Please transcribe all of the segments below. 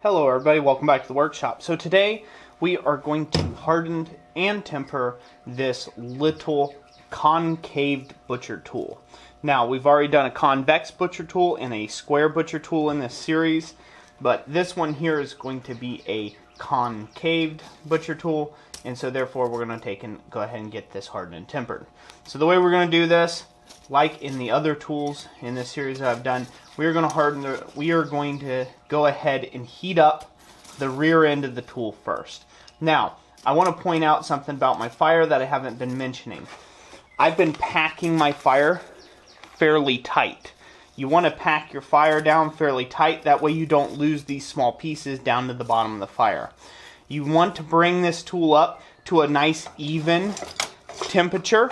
Hello everybody, welcome back to the workshop. So today we are going to harden and temper this little concave butcher tool. Now we've already done a convex butcher tool and a square butcher tool in this series, but this one here is going to be a concave butcher tool, and so therefore we're going to go ahead and get this hardened and tempered. So the way we're going to do this, like in the other tools in this series that I've done, we are going to go ahead and heat up the rear end of the tool first. Now, I want to point out something about my fire that I haven't been mentioning. I've been packing my fire fairly tight. You want to pack your fire down fairly tight, that way you don't lose these small pieces down to the bottom of the fire. You want to bring this tool up to a nice even temperature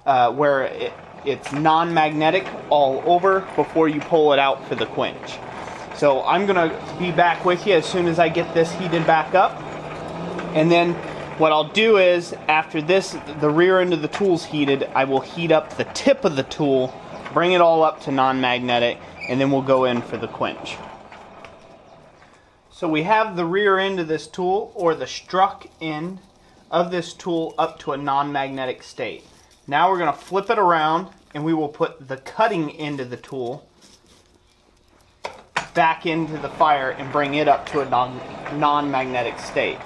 where it's non-magnetic all over before you pull it out for the quench. So I'm going to be back with you as soon as I get this heated back up. And then what I'll do is, after this, the rear end of the tool's heated, I will heat up the tip of the tool, bring it all up to non-magnetic, and then we'll go in for the quench. So we have the rear end of this tool, or the struck end of this tool, up to a non-magnetic state. Now we're going to flip it around and we will put the cutting end of the tool back into the fire and bring it up to a non-magnetic state.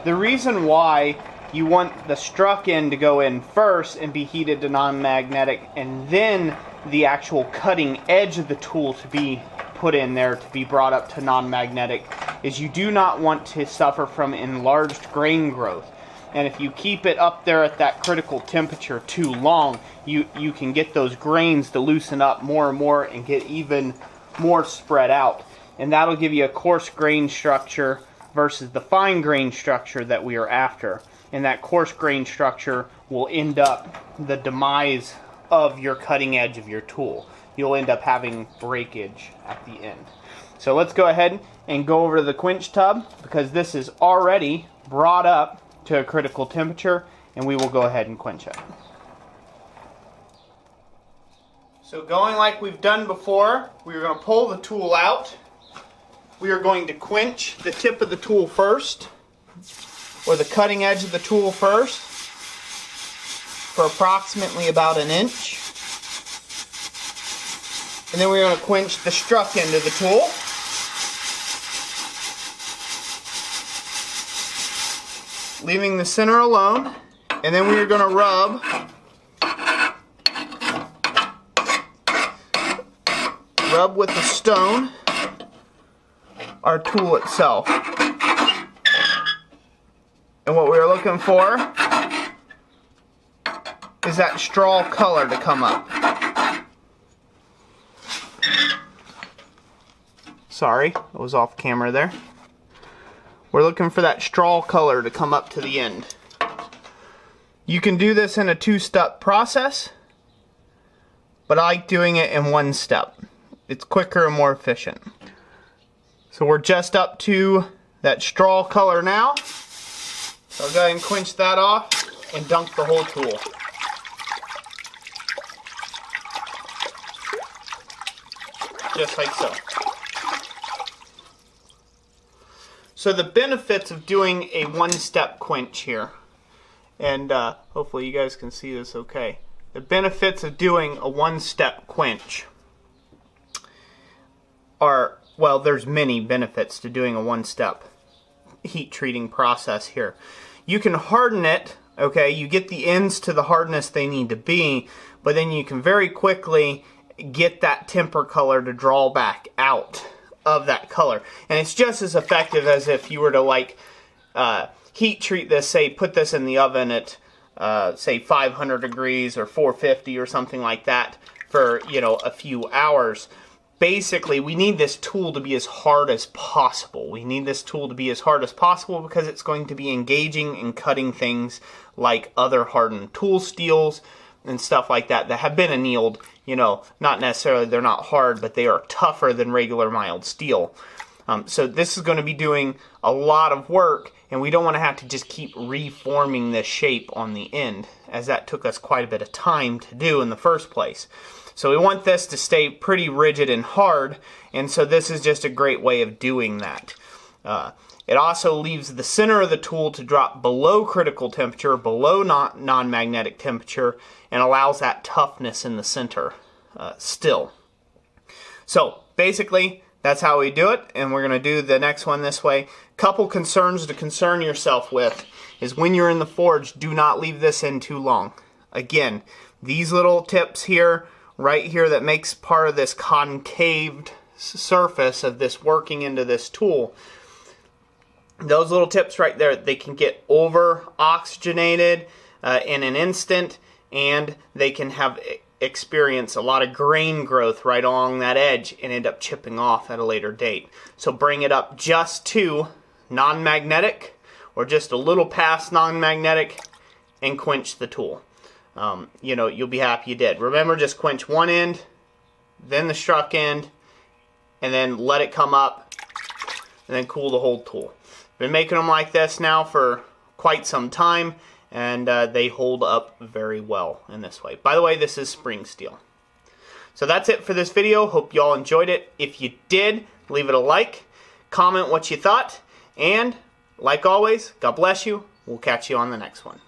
The reason why you want the struck end to go in first and be heated to non-magnetic, and then the actual cutting edge of the tool to be put in there to be brought up to non-magnetic, is you do not want to suffer from enlarged grain growth. And if you keep it up there at that critical temperature too long, you can get those grains to loosen up more and more and get even more spread out. And that'll give you a coarse grain structure versus the fine grain structure that we are after. And that coarse grain structure will end up the demise of your cutting edge of your tool. You'll end up having breakage at the end. So let's go ahead and go over to the quench tub, because this is already brought up to a critical temperature, and we will go ahead and quench it. So going like we've done before, we are going to pull the tool out. We are going to quench the tip of the tool first, or the cutting edge of the tool first, for approximately about an inch. And then we're going to quench the struck end of the tool. Leaving the center alone, and then we are going to rub with the stone our tool itself. And what we're looking for is that straw color to come up. Sorry, I was off camera there. We're looking for that straw color to come up to the end. You can do this in a two-step process, but I like doing it in one step. It's quicker and more efficient. So we're just up to that straw color now. So I'll go ahead and quench that off and dunk the whole tool. Just like so. So the benefits of doing a one-step quench here, and hopefully you guys can see this okay. The benefits of doing a one-step quench are, well, there's many benefits to doing a one-step heat treating process here. You can harden it, okay, you get the ends to the hardness they need to be, but then you can very quickly get that temper color to draw back out of that color. And it's just as effective as if you were to heat treat this, say put this in the oven at say 500 degrees or 450 or something like that for a few hours. Basically, we need this tool to be as hard as possible. We need this tool to be as hard as possible because it's going to be engaging and cutting things like other hardened tool steels and stuff like that have been annealed. Not necessarily they're not hard, but they are tougher than regular mild steel. So this is going to be doing a lot of work, and we don't want to have to just keep reforming this shape on the end, as that took us quite a bit of time to do in the first place. So we want this to stay pretty rigid and hard, and so this is just a great way of doing that. It also leaves the center of the tool to drop below critical temperature, below non-magnetic temperature, and allows that toughness in the center still. So basically, that's how we do it, and we're going to do the next one this way. Couple concerns to concern yourself with is when you're in the forge, do not leave this in too long. Again, these little tips here, right here, that makes part of this concaved surface of this working into this tool, those little tips right there, they can get over oxygenated in an instant, and they can experience a lot of grain growth right along that edge and end up chipping off at a later date. So bring it up just to non-magnetic or just a little past non-magnetic and quench the tool. You know, you'll be happy you did. Remember, just quench one end, then the struck end, and then let it come up, and then cool the whole tool. Been making them like this now for quite some time, and they hold up very well in this way. By the way, this is spring steel. So that's it for this video. Hope you all enjoyed it. If you did, leave it a like, comment what you thought, and like always, God bless you. We'll catch you on the next one.